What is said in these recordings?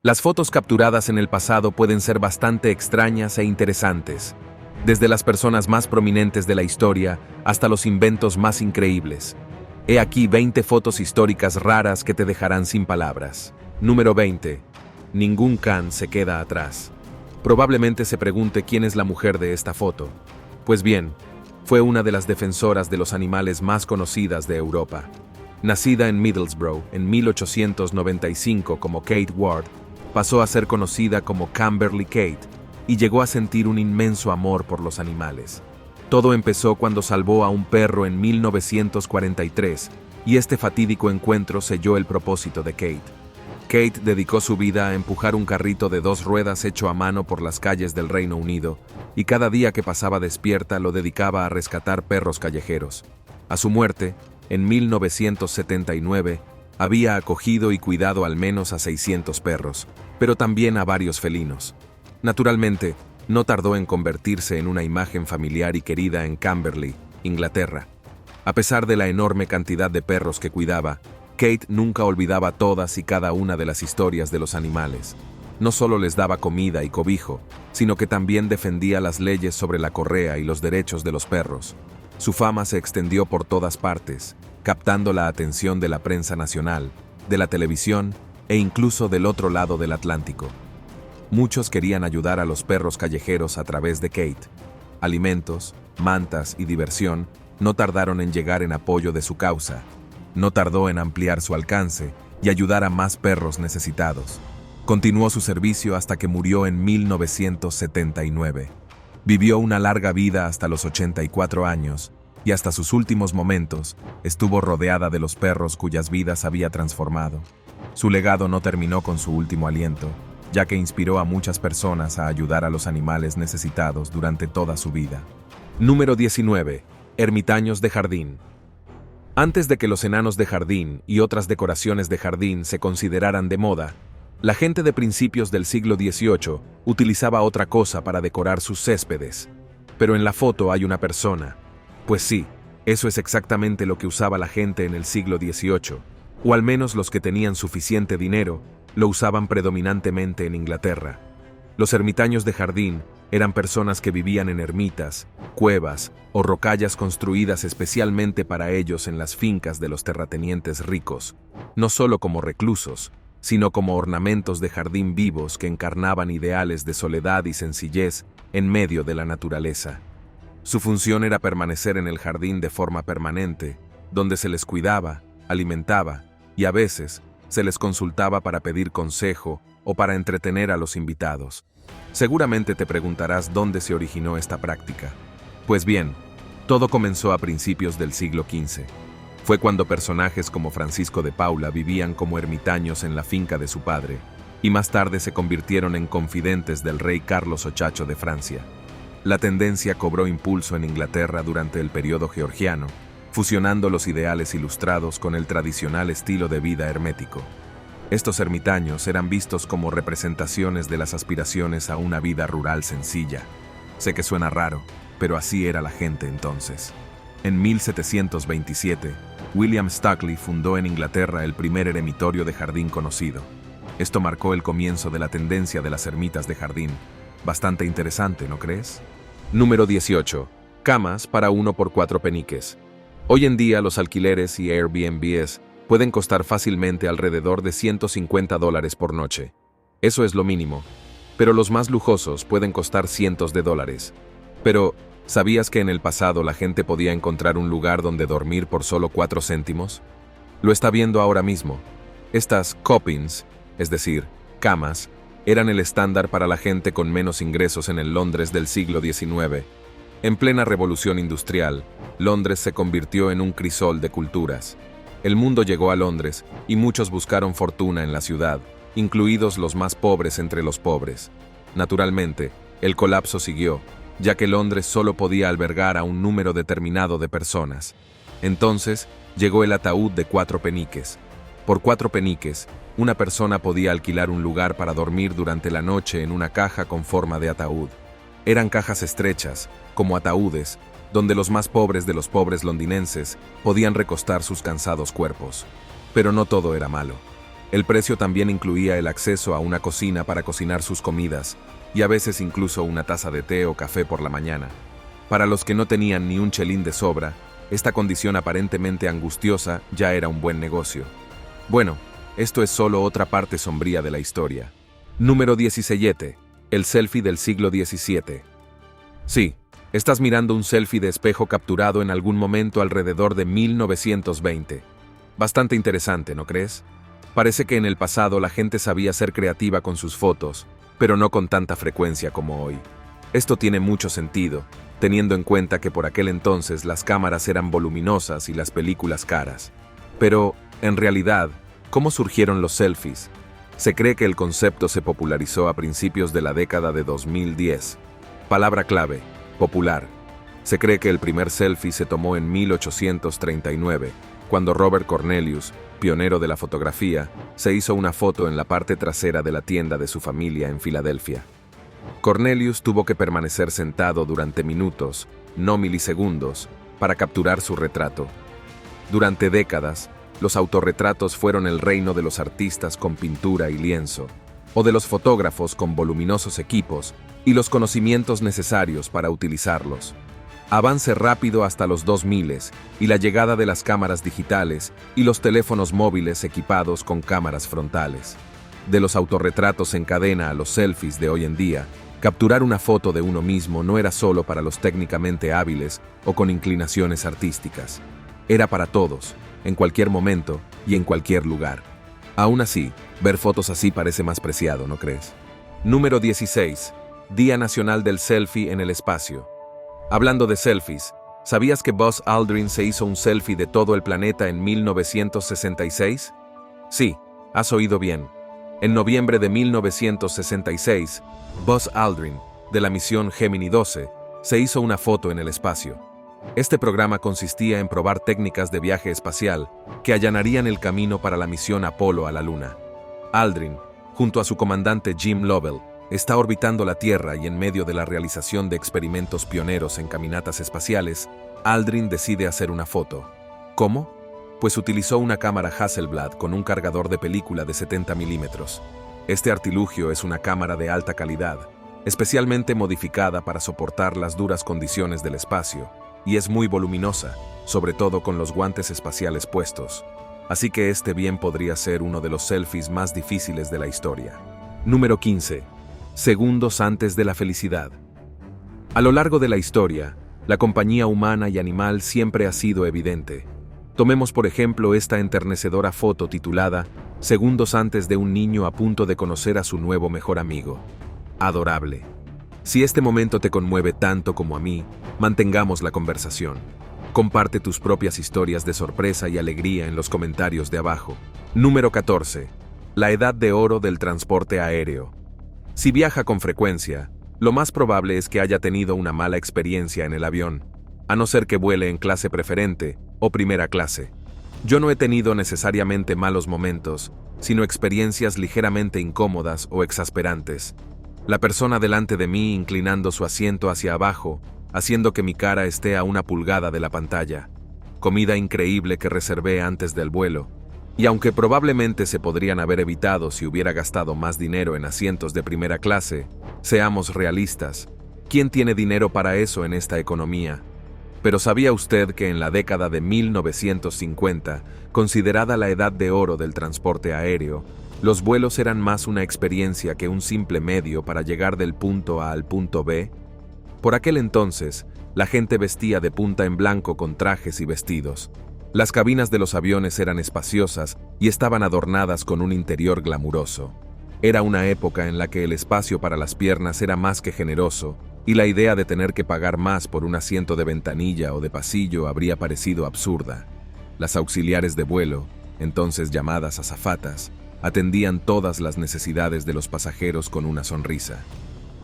Las fotos capturadas en el pasado pueden ser bastante extrañas e interesantes, desde las personas más prominentes de la historia hasta los inventos más increíbles. He aquí 20 fotos históricas raras que te dejarán sin palabras. Número 20. Ningún can se queda atrás. Probablemente se pregunte quién es la mujer de esta foto. Pues bien, fue una de las defensoras de los animales más conocidas de Europa. Nacida en Middlesbrough en 1895 como Kate Ward, pasó a ser conocida como Camberley Kate y llegó a sentir un inmenso amor por los animales. Todo empezó cuando salvó a un perro en 1943 y este fatídico encuentro selló el propósito de Kate. Kate dedicó su vida a empujar un carrito de 2 ruedas hecho a mano por las calles del Reino Unido y cada día que pasaba despierta lo dedicaba a rescatar perros callejeros. A su muerte, en 1979, había acogido y cuidado al menos a 600 perros, pero también a varios felinos. Naturalmente, no tardó en convertirse en una imagen familiar y querida en Camberley, Inglaterra. A pesar de la enorme cantidad de perros que cuidaba, Kate nunca olvidaba todas y cada una de las historias de los animales. No solo les daba comida y cobijo, sino que también defendía las leyes sobre la correa y los derechos de los perros. Su fama se extendió por todas partes, captando la atención de la prensa nacional, de la televisión e incluso del otro lado del Atlántico. Muchos querían ayudar a los perros callejeros a través de Kate. Alimentos, mantas y diversión no tardaron en llegar en apoyo de su causa. No tardó en ampliar su alcance y ayudar a más perros necesitados. Continuó su servicio hasta que murió en 1979. Vivió una larga vida hasta los 84 años y hasta sus últimos momentos estuvo rodeada de los perros cuyas vidas había transformado. Su legado no terminó con su último aliento, ya que inspiró a muchas personas a ayudar a los animales necesitados durante toda su vida. Número 19. Ermitaños de jardín. Antes de que los enanos de jardín y otras decoraciones de jardín se consideraran de moda, la gente de principios del siglo XVIII utilizaba otra cosa para decorar sus céspedes. Pero en la foto hay una persona. Pues sí, eso es exactamente lo que usaba la gente en el siglo XVIII, o al menos los que tenían suficiente dinero, lo usaban predominantemente en Inglaterra. Los ermitaños de jardín eran personas que vivían en ermitas, cuevas o rocallas construidas especialmente para ellos en las fincas de los terratenientes ricos, no solo como reclusos, sino como ornamentos de jardín vivos que encarnaban ideales de soledad y sencillez en medio de la naturaleza. Su función era permanecer en el jardín de forma permanente, donde se les cuidaba, alimentaba y a veces se les consultaba para pedir consejo o para entretener a los invitados. Seguramente te preguntarás dónde se originó esta práctica. Pues bien, todo comenzó a principios del siglo XV. Fue cuando personajes como Francisco de Paula vivían como ermitaños en la finca de su padre, y más tarde se convirtieron en confidentes del rey Carlos VIII de Francia. La tendencia cobró impulso en Inglaterra durante el periodo georgiano, fusionando los ideales ilustrados con el tradicional estilo de vida hermético. Estos ermitaños eran vistos como representaciones de las aspiraciones a una vida rural sencilla. Sé que suena raro, pero así era la gente entonces. En 1727, William Stukeley fundó en Inglaterra el primer eremitorio de jardín conocido. Esto marcó el comienzo de la tendencia de las ermitas de jardín. Bastante interesante, ¿no crees? Número 18. Camas para 1 por 4 peniques. Hoy en día los alquileres y Airbnbs pueden costar fácilmente alrededor de $150 por noche. Eso es lo mínimo. Pero los más lujosos pueden costar cientos de dólares. Pero, ¿sabías que en el pasado la gente podía encontrar un lugar donde dormir por solo 4 céntimos? Lo está viendo ahora mismo. Estas coffins, es decir, camas, eran el estándar para la gente con menos ingresos en el Londres del siglo XIX. En plena revolución industrial, Londres se convirtió en un crisol de culturas. El mundo llegó a Londres y muchos buscaron fortuna en la ciudad, incluidos los más pobres entre los pobres. Naturalmente, el colapso siguió, ya que Londres solo podía albergar a un número determinado de personas. Entonces, llegó el ataúd de 4 peniques. Por 4 peniques, una persona podía alquilar un lugar para dormir durante la noche en una caja con forma de ataúd. Eran cajas estrechas, como ataúdes, donde los más pobres de los pobres londinenses podían recostar sus cansados cuerpos. Pero no todo era malo. El precio también incluía el acceso a una cocina para cocinar sus comidas, y a veces incluso una taza de té o café por la mañana. Para los que no tenían ni un chelín de sobra, esta condición aparentemente angustiosa ya era un buen negocio. Bueno, esto es solo otra parte sombría de la historia. Número 17. El selfie del siglo XVII. Sí, estás mirando un selfie de espejo capturado en algún momento alrededor de 1920. Bastante interesante, ¿no crees? Parece que en el pasado la gente sabía ser creativa con sus fotos, pero no con tanta frecuencia como hoy. Esto tiene mucho sentido, teniendo en cuenta que por aquel entonces las cámaras eran voluminosas y las películas caras. Pero, en realidad, ¿cómo surgieron los selfies? Se cree que el concepto se popularizó a principios de la década de 2010. Palabra clave: popular. Se cree que el primer selfie se tomó en 1839, cuando Robert Cornelius, pionero de la fotografía, se hizo una foto en la parte trasera de la tienda de su familia en Filadelfia. Cornelius tuvo que permanecer sentado durante minutos, no milisegundos, para capturar su retrato. Durante décadas, los autorretratos fueron el reino de los artistas con pintura y lienzo, o de los fotógrafos con voluminosos equipos y los conocimientos necesarios para utilizarlos. Avance rápido hasta los 2000 y la llegada de las cámaras digitales y los teléfonos móviles equipados con cámaras frontales. De los autorretratos en cadena a los selfies de hoy en día, capturar una foto de uno mismo no era solo para los técnicamente hábiles o con inclinaciones artísticas. Era para todos, en cualquier momento y en cualquier lugar. Aún así, ver fotos así parece más preciado, ¿no crees? Número 16. Día Nacional del Selfie en el Espacio. Hablando de selfies, ¿sabías que Buzz Aldrin se hizo un selfie de todo el planeta en 1966? Sí, has oído bien. En noviembre de 1966, Buzz Aldrin, de la misión Gemini 12, se hizo una foto en el espacio. Este programa consistía en probar técnicas de viaje espacial que allanarían el camino para la misión Apolo a la Luna. Aldrin, junto a su comandante Jim Lovell, está orbitando la Tierra y en medio de la realización de experimentos pioneros en caminatas espaciales, Aldrin decide hacer una foto. ¿Cómo? Pues utilizó una cámara Hasselblad con un cargador de película de 70 milímetros. Este artilugio es una cámara de alta calidad, especialmente modificada para soportar las duras condiciones del espacio, y es muy voluminosa, sobre todo con los guantes espaciales puestos. Así que este bien podría ser uno de los selfies más difíciles de la historia. Número 15. Segundos antes de la felicidad. A lo largo de la historia, la compañía humana y animal siempre ha sido evidente. Tomemos por ejemplo esta enternecedora foto titulada Segundos antes de un niño a punto de conocer a su nuevo mejor amigo. Adorable. Si este momento te conmueve tanto como a mí, mantengamos la conversación. Comparte tus propias historias de sorpresa y alegría en los comentarios de abajo. Número 14. La edad de oro del transporte aéreo. Si viaja con frecuencia, lo más probable es que haya tenido una mala experiencia en el avión, a no ser que vuele en clase preferente o primera clase. Yo no he tenido necesariamente malos momentos, sino experiencias ligeramente incómodas o exasperantes. La persona delante de mí inclinando su asiento hacia abajo, haciendo que mi cara esté a 1 pulgada de la pantalla. Comida increíble que reservé antes del vuelo. Y aunque probablemente se podrían haber evitado si hubiera gastado más dinero en asientos de primera clase, seamos realistas. ¿Quién tiene dinero para eso en esta economía? Pero ¿sabía usted que en la década de 1950, considerada la edad de oro del transporte aéreo, los vuelos eran más una experiencia que un simple medio para llegar del punto A al punto B? Por aquel entonces, la gente vestía de punta en blanco con trajes y vestidos. Las cabinas de los aviones eran espaciosas y estaban adornadas con un interior glamuroso. Era una época en la que el espacio para las piernas era más que generoso, y la idea de tener que pagar más por un asiento de ventanilla o de pasillo habría parecido absurda. Las auxiliares de vuelo, entonces llamadas azafatas, atendían todas las necesidades de los pasajeros con una sonrisa.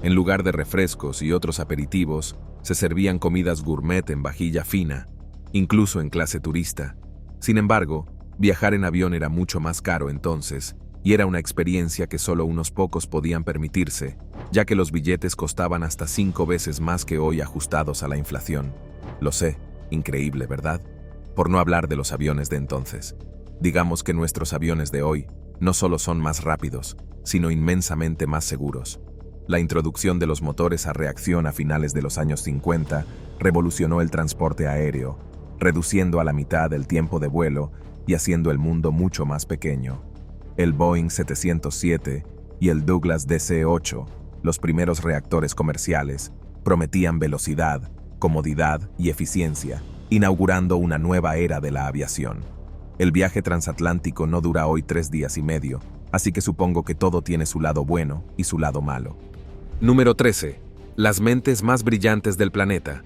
En lugar de refrescos y otros aperitivos, se servían comidas gourmet en vajilla fina, incluso en clase turista. Sin embargo, viajar en avión era mucho más caro entonces, y era una experiencia que solo unos pocos podían permitirse, ya que los billetes costaban hasta 5 veces más que hoy ajustados a la inflación. Lo sé, increíble, ¿verdad? Por no hablar de los aviones de entonces. Digamos que nuestros aviones de hoy no solo son más rápidos, sino inmensamente más seguros. La introducción de los motores a reacción a finales de los años 50 revolucionó el transporte aéreo, reduciendo a la mitad el tiempo de vuelo y haciendo el mundo mucho más pequeño. El Boeing 707 y el Douglas DC-8, los primeros reactores comerciales, prometían velocidad, comodidad y eficiencia, inaugurando una nueva era de la aviación. El viaje transatlántico no dura hoy 3 días y medio, así que supongo que todo tiene su lado bueno y su lado malo. Número 13. Las mentes más brillantes del planeta.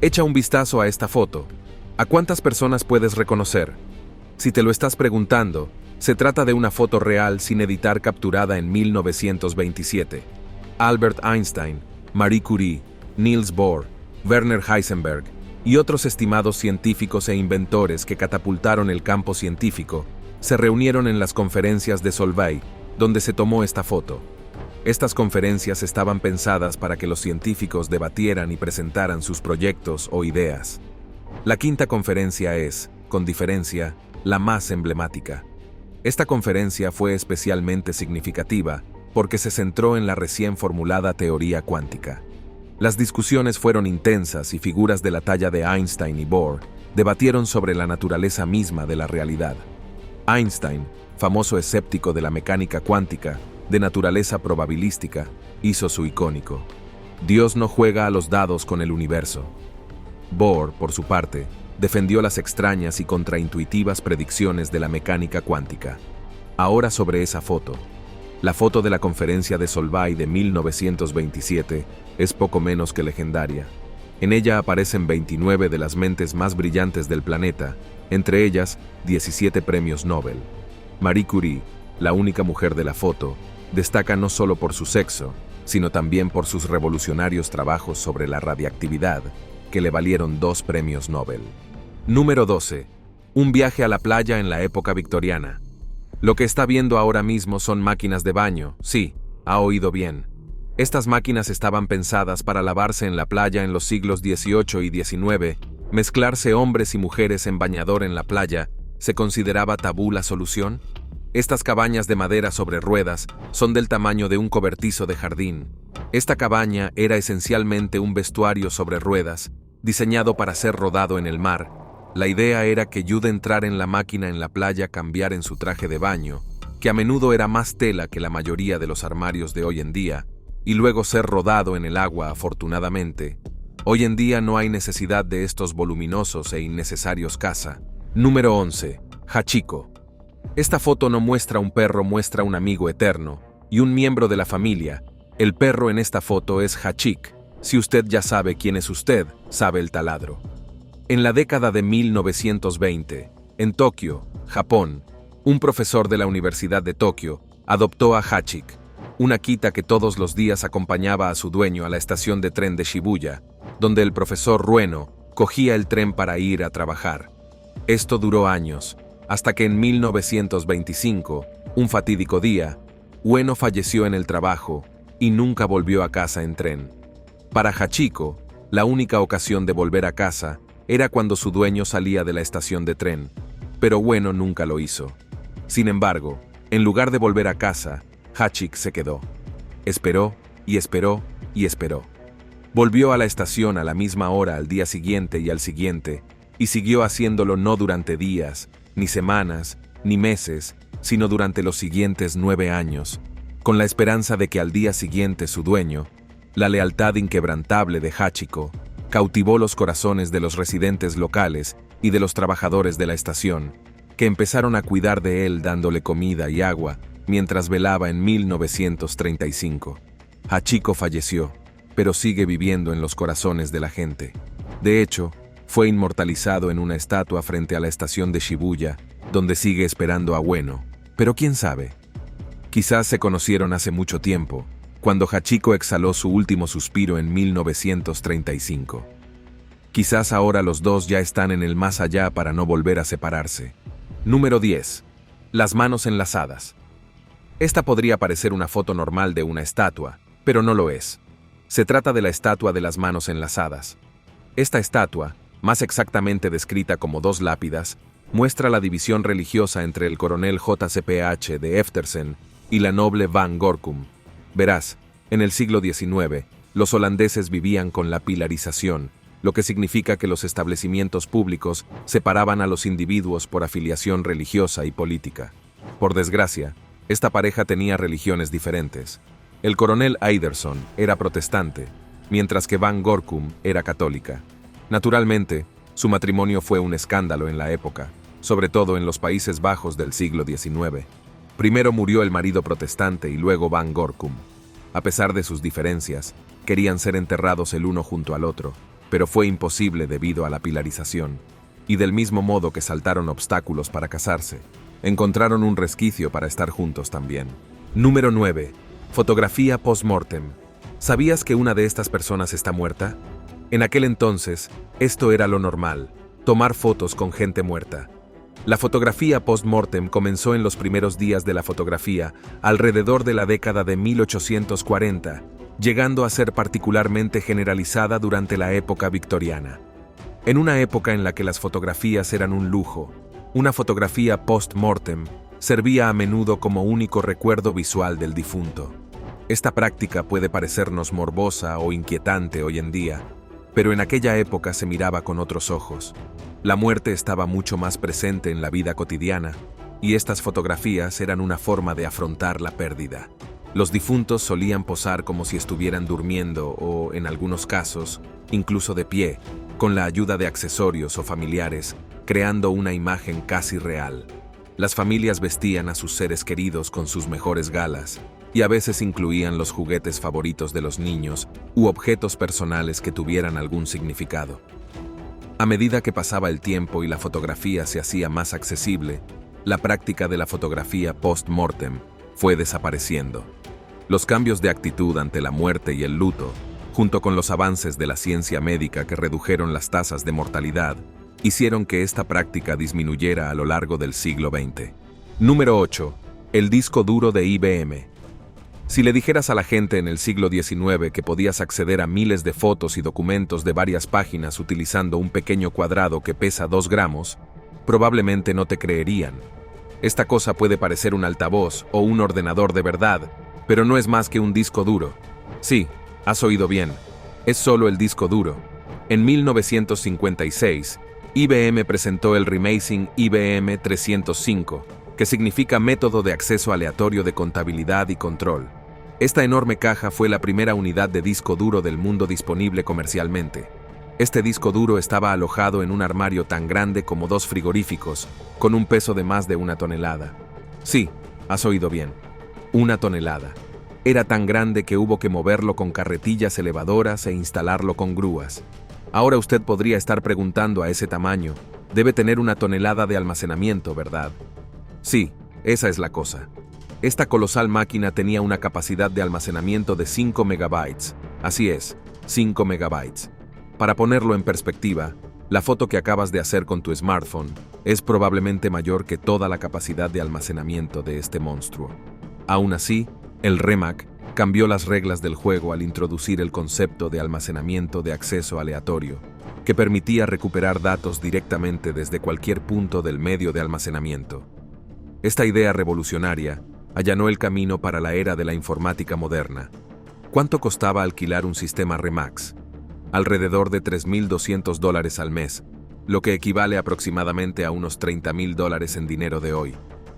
Echa un vistazo a esta foto. ¿A cuántas personas puedes reconocer? Si te lo estás preguntando, se trata de una foto real sin editar capturada en 1927. Albert Einstein, Marie Curie, Niels Bohr, Werner Heisenberg y otros estimados científicos e inventores que catapultaron el campo científico se reunieron en las conferencias de Solvay, donde se tomó esta foto. Estas conferencias estaban pensadas para que los científicos debatieran y presentaran sus proyectos o ideas. La quinta conferencia es, con diferencia, la más emblemática. Esta conferencia fue especialmente significativa porque se centró en la recién formulada teoría cuántica. Las discusiones fueron intensas y figuras de la talla de Einstein y Bohr debatieron sobre la naturaleza misma de la realidad. Einstein, famoso escéptico de la mecánica cuántica, de naturaleza probabilística, hizo su icónico: Dios no juega a los dados con el universo. Bohr, por su parte, defendió las extrañas y contraintuitivas predicciones de la mecánica cuántica. Ahora sobre esa foto. La foto de la conferencia de Solvay de 1927 es poco menos que legendaria. En ella aparecen 29 de las mentes más brillantes del planeta, entre ellas 17 premios Nobel. Marie Curie, la única mujer de la foto, destaca no solo por su sexo, sino también por sus revolucionarios trabajos sobre la radiactividad, que le valieron 2 premios Nobel. Número 12. Un viaje a la playa en la época victoriana. Lo que está viendo ahora mismo son máquinas de baño, sí, ha oído bien. Estas máquinas estaban pensadas para lavarse en la playa en los siglos XVIII y XIX. Mezclarse hombres y mujeres en bañador en la playa, ¿se consideraba tabú la solución? Estas cabañas de madera sobre ruedas son del tamaño de un cobertizo de jardín. Esta cabaña era esencialmente un vestuario sobre ruedas, diseñado para ser rodado en el mar. La idea era que Jude entrar en la máquina en la playa cambiar en su traje de baño, que a menudo era más tela que la mayoría de los armarios de hoy en día, y luego ser rodado en el agua afortunadamente. Hoy en día no hay necesidad de estos voluminosos e innecesarios caza. Número 11. Hachiko. Esta foto no muestra un perro, muestra un amigo eterno y un miembro de la familia. El perro en esta foto es Hachik. Si usted ya sabe quién es usted, sabe el taladro. En la década de 1920, en Tokio, Japón, un profesor de la Universidad de Tokio adoptó a Hachik, una Akita que todos los días acompañaba a su dueño a la estación de tren de Shibuya, donde el profesor Rueno cogía el tren para ir a trabajar. Esto duró años, hasta que en 1925, un fatídico día, Ueno falleció en el trabajo y nunca volvió a casa en tren. Para Hachiko, la única ocasión de volver a casa era cuando su dueño salía de la estación de tren, pero Ueno nunca lo hizo. Sin embargo, en lugar de volver a casa, Hachik se quedó. Esperó y esperó y esperó. Volvió a la estación a la misma hora al día siguiente y al siguiente, y siguió haciéndolo no durante días, ni semanas, ni meses, sino durante los siguientes 9 años, con la esperanza de que al día siguiente su dueño, la lealtad inquebrantable de Hachiko, cautivó los corazones de los residentes locales y de los trabajadores de la estación, que empezaron a cuidar de él dándole comida y agua mientras velaba en 1935. Hachiko falleció, pero sigue viviendo en los corazones de la gente. De hecho, fue inmortalizado en una estatua frente a la estación de Shibuya, donde sigue esperando a Ueno. Pero quién sabe. Quizás se conocieron hace mucho tiempo, cuando Hachiko exhaló su último suspiro en 1935. Quizás ahora los dos ya están en el más allá para no volver a separarse. Número 10. Las manos enlazadas. Esta podría parecer una foto normal de una estatua, pero no lo es. Se trata de la estatua de las manos enlazadas. Esta estatua, más exactamente descrita como 2 lápidas, muestra la división religiosa entre el coronel JCPH de Eftersen y la noble Van Gorkum. Verás, en el siglo XIX, los holandeses vivían con la pilarización, lo que significa que los establecimientos públicos separaban a los individuos por afiliación religiosa y política. Por desgracia, esta pareja tenía religiones diferentes. El coronel Eiderson era protestante, mientras que Van Gorkum era católica. Naturalmente, su matrimonio fue un escándalo en la época, sobre todo en los Países Bajos del siglo XIX. Primero murió el marido protestante y luego Van Gorkum. A pesar de sus diferencias, querían ser enterrados el uno junto al otro, pero fue imposible debido a la pilarización. Y del mismo modo que saltaron obstáculos para casarse, encontraron un resquicio para estar juntos también. Número 9. Fotografía post-mortem. ¿Sabías que una de estas personas está muerta? En aquel entonces, esto era lo normal, tomar fotos con gente muerta. La fotografía post-mortem comenzó en los primeros días de la fotografía, alrededor de la década de 1840, llegando a ser particularmente generalizada durante la época victoriana. En una época en la que las fotografías eran un lujo, una fotografía post-mortem servía a menudo como único recuerdo visual del difunto. Esta práctica puede parecernos morbosa o inquietante hoy en día, pero en aquella época se miraba con otros ojos. La muerte estaba mucho más presente en la vida cotidiana, y estas fotografías eran una forma de afrontar la pérdida. Los difuntos solían posar como si estuvieran durmiendo o, en algunos casos, incluso de pie, con la ayuda de accesorios o familiares, creando una imagen casi real. Las familias vestían a sus seres queridos con sus mejores galas, y a veces incluían los juguetes favoritos de los niños u objetos personales que tuvieran algún significado. A medida que pasaba el tiempo y la fotografía se hacía más accesible, la práctica de la fotografía post-mortem fue desapareciendo. Los cambios de actitud ante la muerte y el luto, junto con los avances de la ciencia médica que redujeron las tasas de mortalidad, hicieron que esta práctica disminuyera a lo largo del siglo XX. Número 8. El disco duro de IBM. Si le dijeras a la gente en el siglo XIX que podías acceder a miles de fotos y documentos de varias páginas utilizando un pequeño cuadrado que pesa 2 gramos, probablemente no te creerían. Esta cosa puede parecer un altavoz o un ordenador de verdad, pero no es más que un disco duro. Sí, has oído bien, es solo el disco duro. En 1956, IBM presentó el Remazing IBM 305, que significa Método de Acceso Aleatorio de Contabilidad y Control. Esta enorme caja fue la primera unidad de disco duro del mundo disponible comercialmente. Este disco duro estaba alojado en un armario tan grande como 2 frigoríficos, con un peso de más de 1 tonelada. Sí, has oído bien, 1 tonelada. Era tan grande que hubo que moverlo con carretillas elevadoras e instalarlo con grúas. Ahora usted podría estar preguntando a ese tamaño, debe tener 1 tonelada de almacenamiento, ¿verdad? Sí, esa es la cosa. Esta colosal máquina tenía una capacidad de almacenamiento de 5 megabytes. Así es, 5 megabytes. Para ponerlo en perspectiva, la foto que acabas de hacer con tu smartphone es probablemente mayor que toda la capacidad de almacenamiento de este monstruo. Aún así, el REMAC cambió las reglas del juego al introducir el concepto de almacenamiento de acceso aleatorio, que permitía recuperar datos directamente desde cualquier punto del medio de almacenamiento. Esta idea revolucionaria allanó el camino para la era de la informática moderna. ¿Cuánto costaba alquilar un sistema REMAX? Alrededor de $3,200 al mes, lo que equivale aproximadamente a unos $30,000 en dinero de hoy.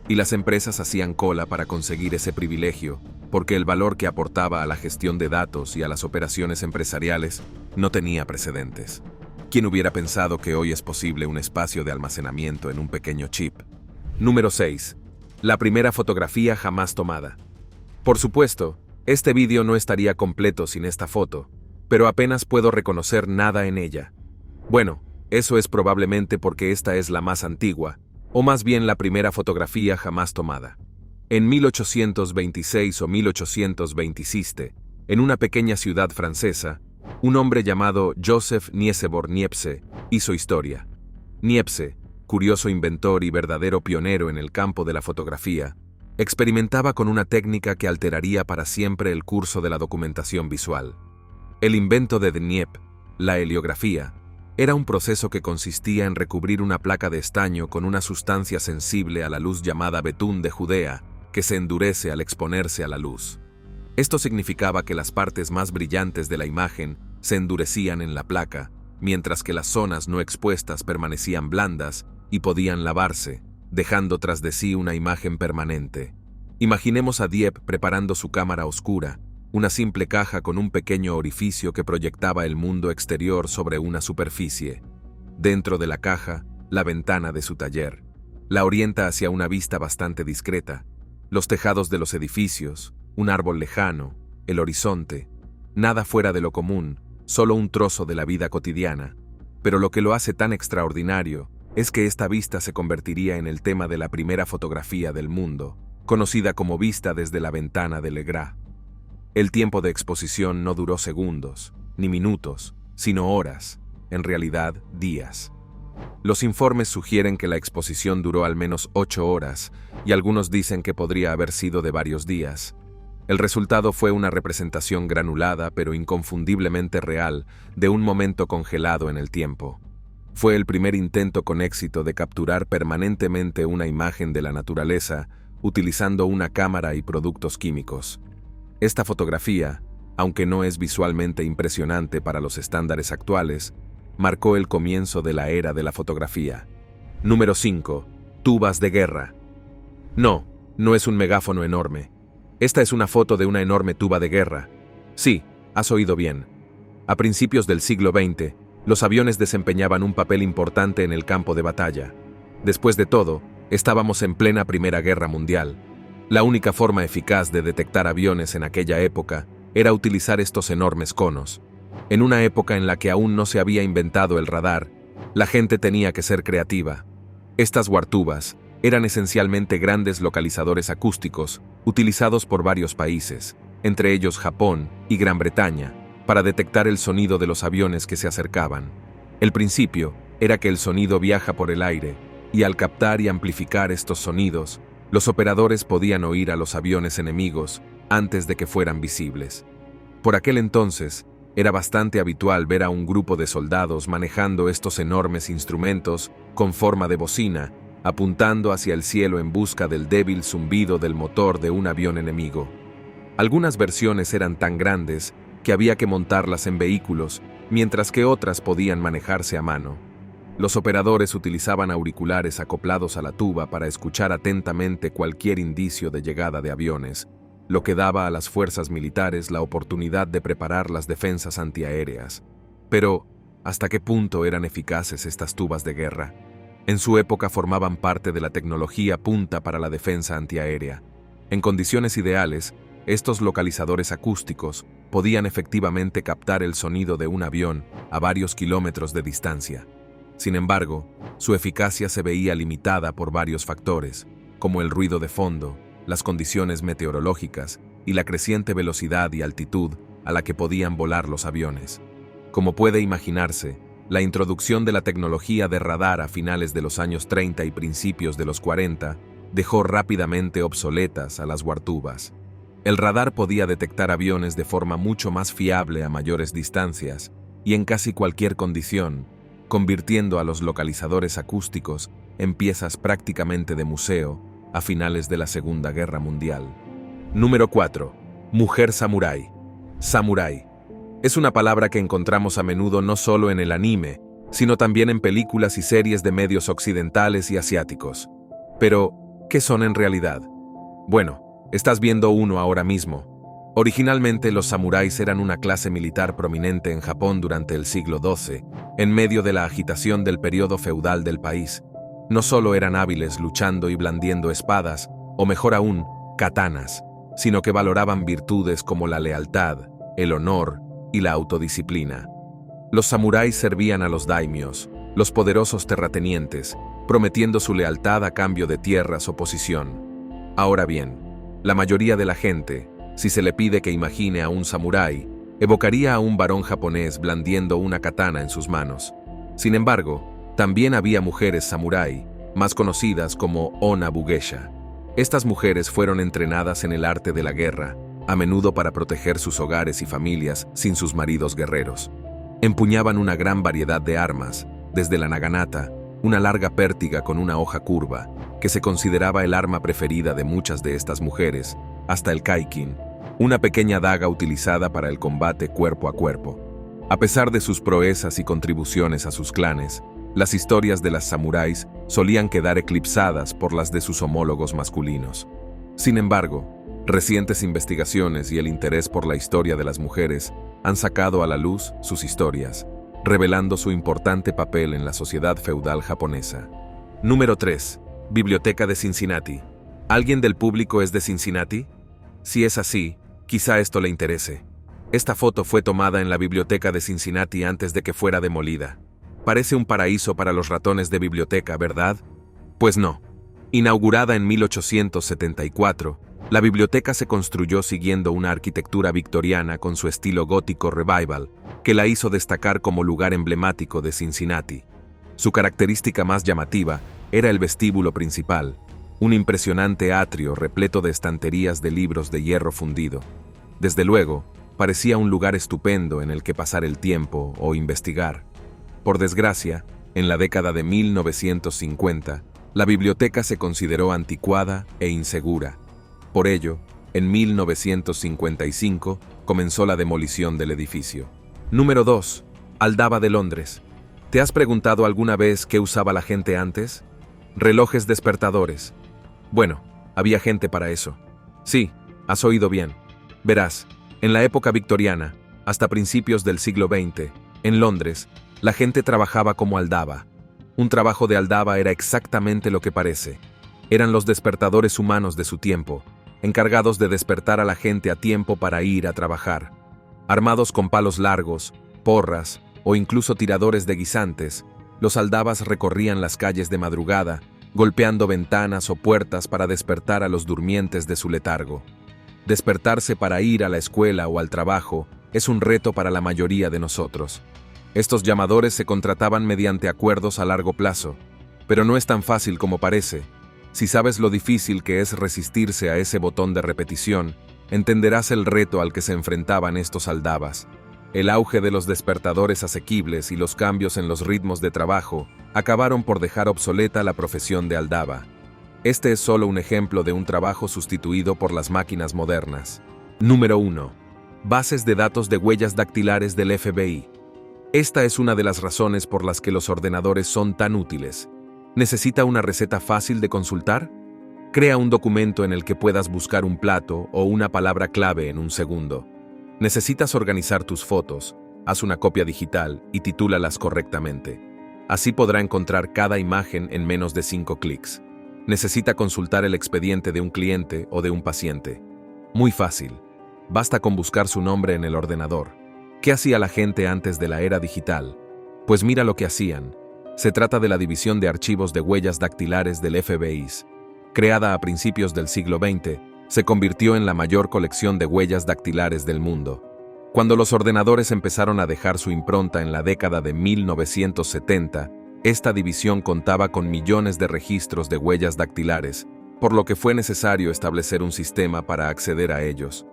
Y las empresas hacían cola para conseguir ese privilegio, porque el valor que aportaba a la gestión de datos y a las operaciones empresariales no tenía precedentes. ¿Quién hubiera pensado que hoy es posible un espacio de almacenamiento en un pequeño chip? Número 6. La primera fotografía jamás tomada. Por supuesto, este vídeo no estaría completo sin esta foto, pero apenas puedo reconocer nada en ella. Bueno, eso es probablemente porque esta es la más antigua, o más bien la primera fotografía jamás tomada. En 1826 o 1827, en una pequeña ciudad francesa, un hombre llamado Joseph Niesebourg Niepce hizo historia. Niepce, curioso inventor y verdadero pionero en el campo de la fotografía, experimentaba con una técnica que alteraría para siempre el curso de la documentación visual. El invento de Niepce, la heliografía, Era un proceso que consistía en recubrir una placa de estaño con una sustancia sensible a la luz llamada betún de Judea, que se endurece al exponerse a la luz. Esto significaba que las partes más brillantes de la imagen se endurecían en la placa, mientras que las zonas no expuestas permanecían blandas y podían lavarse, dejando tras de sí una imagen permanente. Imaginemos a Dieppe preparando su cámara oscura, una simple caja con un pequeño orificio que proyectaba el mundo exterior sobre una superficie. Dentro de la caja, la ventana de su taller. La orienta hacia una vista bastante discreta. Los tejados de los edificios, un árbol lejano, el horizonte. Nada fuera de lo común, solo un trozo de la vida cotidiana. Pero lo que lo hace tan extraordinario es que esta vista se convertiría en el tema de la primera fotografía del mundo, conocida como vista desde la ventana de Legras. El tiempo de exposición no duró segundos, ni minutos, sino horas, en realidad días. Los informes sugieren que la exposición duró al menos 8 horas, y algunos dicen que podría haber sido de varios días. El resultado fue una representación granulada pero inconfundiblemente real de un momento congelado en el tiempo. Fue el primer intento con éxito de capturar permanentemente una imagen de la naturaleza utilizando una cámara y productos químicos. Esta fotografía, aunque no es visualmente impresionante para los estándares actuales, marcó el comienzo de la era de la fotografía. Número 5. Tubas de guerra. No, no es un megáfono enorme. Esta es una foto de una enorme tuba de guerra. Sí, has oído bien. A principios del siglo XX, los aviones desempeñaban un papel importante en el campo de batalla. Después de todo, estábamos en plena Primera Guerra Mundial. La única forma eficaz de detectar aviones en aquella época era utilizar estos enormes conos. En una época en la que aún no se había inventado el radar, la gente tenía que ser creativa. Estas guartubas eran esencialmente grandes localizadores acústicos utilizados por varios países, entre ellos Japón y Gran Bretaña, para detectar el sonido de los aviones que se acercaban. El principio era que el sonido viaja por el aire, y al captar y amplificar estos sonidos, los operadores podían oír a los aviones enemigos antes de que fueran visibles. Por aquel entonces, era bastante habitual ver a un grupo de soldados manejando estos enormes instrumentos con forma de bocina, apuntando hacia el cielo en busca del débil zumbido del motor de un avión enemigo. Algunas versiones eran tan grandes que había que montarlas en vehículos, mientras que otras podían manejarse a mano. Los operadores utilizaban auriculares acoplados a la tuba para escuchar atentamente cualquier indicio de llegada de aviones, lo que daba a las fuerzas militares la oportunidad de preparar las defensas antiaéreas. Pero, ¿hasta qué punto eran eficaces estas tubas de guerra? En su época formaban parte de la tecnología punta para la defensa antiaérea. En condiciones ideales, estos localizadores acústicos podían efectivamente captar el sonido de un avión a varios kilómetros de distancia. Sin embargo, su eficacia se veía limitada por varios factores, como el ruido de fondo, las condiciones meteorológicas y la creciente velocidad y altitud a la que podían volar los aviones. Como puede imaginarse, la introducción de la tecnología de radar a finales de los años 30 y principios de los 40 dejó rápidamente obsoletas a las guartubas. El radar podía detectar aviones de forma mucho más fiable a mayores distancias y en casi cualquier condición, convirtiendo a los localizadores acústicos en piezas prácticamente de museo a finales de la Segunda Guerra Mundial. Número 4. Mujer samurái. Samurái. Es una palabra que encontramos a menudo no solo en el anime, sino también en películas y series de medios occidentales y asiáticos. Pero, ¿qué son en realidad? Bueno, estás viendo uno ahora mismo. Originalmente los samuráis eran una clase militar prominente en Japón durante el siglo XII, en medio de la agitación del periodo feudal del país. No solo eran hábiles luchando y blandiendo espadas, o mejor aún, katanas, sino que valoraban virtudes como la lealtad, el honor y la autodisciplina. Los samuráis servían a los daimios, los poderosos terratenientes, prometiendo su lealtad a cambio de tierras o posición. Ahora bien, la mayoría de la gente, si se le pide que imagine a un samurái, evocaría a un varón japonés blandiendo una katana en sus manos. Sin embargo, también había mujeres samurái, más conocidas como Onna Bugeisha. Estas mujeres fueron entrenadas en el arte de la guerra, a menudo para proteger sus hogares y familias sin sus maridos guerreros. Empuñaban una gran variedad de armas, desde la naginata, una larga pértiga con una hoja curva, que se consideraba el arma preferida de muchas de estas mujeres, hasta el kaikin, una pequeña daga utilizada para el combate cuerpo a cuerpo. A pesar de sus proezas y contribuciones a sus clanes, las historias de las samuráis solían quedar eclipsadas por las de sus homólogos masculinos. Sin embargo, recientes investigaciones y el interés por la historia de las mujeres han sacado a la luz sus historias, revelando su importante papel en la sociedad feudal japonesa. Número 3. Biblioteca de Cincinnati. ¿Alguien del público es de Cincinnati? Si es así, quizá esto le interese. Esta foto fue tomada en la biblioteca de Cincinnati antes de que fuera demolida. Parece un paraíso para los ratones de biblioteca, ¿verdad? Pues no. Inaugurada en 1874, la biblioteca se construyó siguiendo una arquitectura victoriana con su estilo gótico revival, que la hizo destacar como lugar emblemático de Cincinnati. Su característica más llamativa era el vestíbulo principal, un impresionante atrio repleto de estanterías de libros de hierro fundido. Desde luego, parecía un lugar estupendo en el que pasar el tiempo o investigar. Por desgracia, en la década de 1950, la biblioteca se consideró anticuada e insegura. Por ello, en 1955 comenzó la demolición del edificio. Número 2. Aldaba de Londres. ¿Te has preguntado alguna vez qué usaba la gente antes? Relojes despertadores. Bueno, había gente para eso. Sí, has oído bien. Verás, en la época victoriana, hasta principios del siglo XX, en Londres, la gente trabajaba como aldaba. Un trabajo de aldaba era exactamente lo que parece. Eran los despertadores humanos de su tiempo, encargados de despertar a la gente a tiempo para ir a trabajar. Armados con palos largos, porras o incluso tiradores de guisantes, los aldabas recorrían las calles de madrugada, golpeando ventanas o puertas para despertar a los durmientes de su letargo. Despertarse para ir a la escuela o al trabajo es un reto para la mayoría de nosotros. Estos llamadores se contrataban mediante acuerdos a largo plazo, pero no es tan fácil como parece. Si sabes lo difícil que es resistirse a ese botón de repetición, entenderás el reto al que se enfrentaban estos aldabas. El auge de los despertadores asequibles y los cambios en los ritmos de trabajo acabaron por dejar obsoleta la profesión de aldaba. Este es solo un ejemplo de un trabajo sustituido por las máquinas modernas. Número 1. Bases de datos de huellas dactilares del FBI. Esta es una de las razones por las que los ordenadores son tan útiles. ¿Necesita una receta fácil de consultar? Crea un documento en el que puedas buscar un plato o una palabra clave en un segundo. Necesitas organizar tus fotos, haz una copia digital y titúlalas correctamente. Así podrá encontrar cada imagen en menos de 5 clics. Necesita consultar el expediente de un cliente o de un paciente. Muy fácil. Basta con buscar su nombre en el ordenador. ¿Qué hacía la gente antes de la era digital? Pues mira lo que hacían. Se trata de la división de archivos de huellas dactilares del FBI. Creada a principios del siglo XX, se convirtió en la mayor colección de huellas dactilares del mundo. Cuando los ordenadores empezaron a dejar su impronta en la década de 1970, esta división contaba con millones de registros de huellas dactilares, por lo que fue necesario establecer un sistema para acceder a ellos.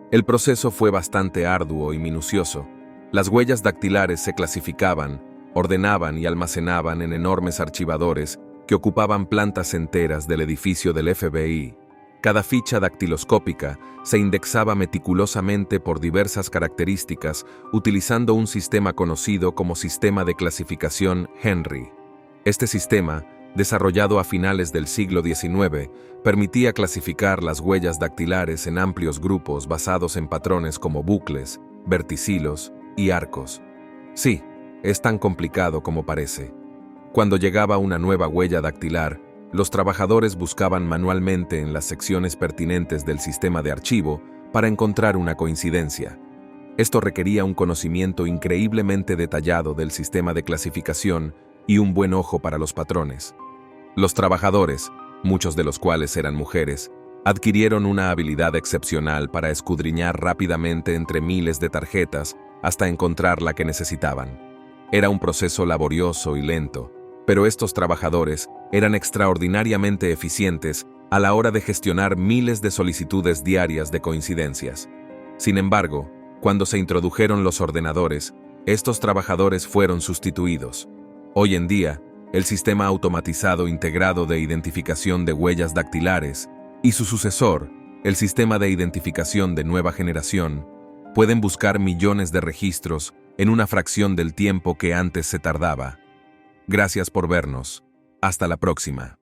El proceso fue bastante arduo y minucioso. Las huellas dactilares se clasificaban, ordenaban y almacenaban en enormes archivadores que ocupaban plantas enteras del edificio del FBI. Cada ficha dactiloscópica se indexaba meticulosamente por diversas características utilizando un sistema conocido como Sistema de Clasificación Henry. Este sistema, desarrollado a finales del siglo XIX, permitía clasificar las huellas dactilares en amplios grupos basados en patrones como bucles, verticilos y arcos. Sí, es tan complicado como parece. Cuando llegaba una nueva huella dactilar, los trabajadores buscaban manualmente en las secciones pertinentes del sistema de archivo para encontrar una coincidencia. Esto requería un conocimiento increíblemente detallado del sistema de clasificación y un buen ojo para los patrones. Los trabajadores, muchos de los cuales eran mujeres, adquirieron una habilidad excepcional para escudriñar rápidamente entre miles de tarjetas hasta encontrar la que necesitaban. Era un proceso laborioso y lento, pero estos trabajadores eran extraordinariamente eficientes a la hora de gestionar miles de solicitudes diarias de coincidencias. Sin embargo, cuando se introdujeron los ordenadores, estos trabajadores fueron sustituidos. Hoy en día, el sistema automatizado integrado de identificación de huellas dactilares y su sucesor, el sistema de identificación de nueva generación, pueden buscar millones de registros en una fracción del tiempo que antes se tardaba. Gracias por vernos. Hasta la próxima.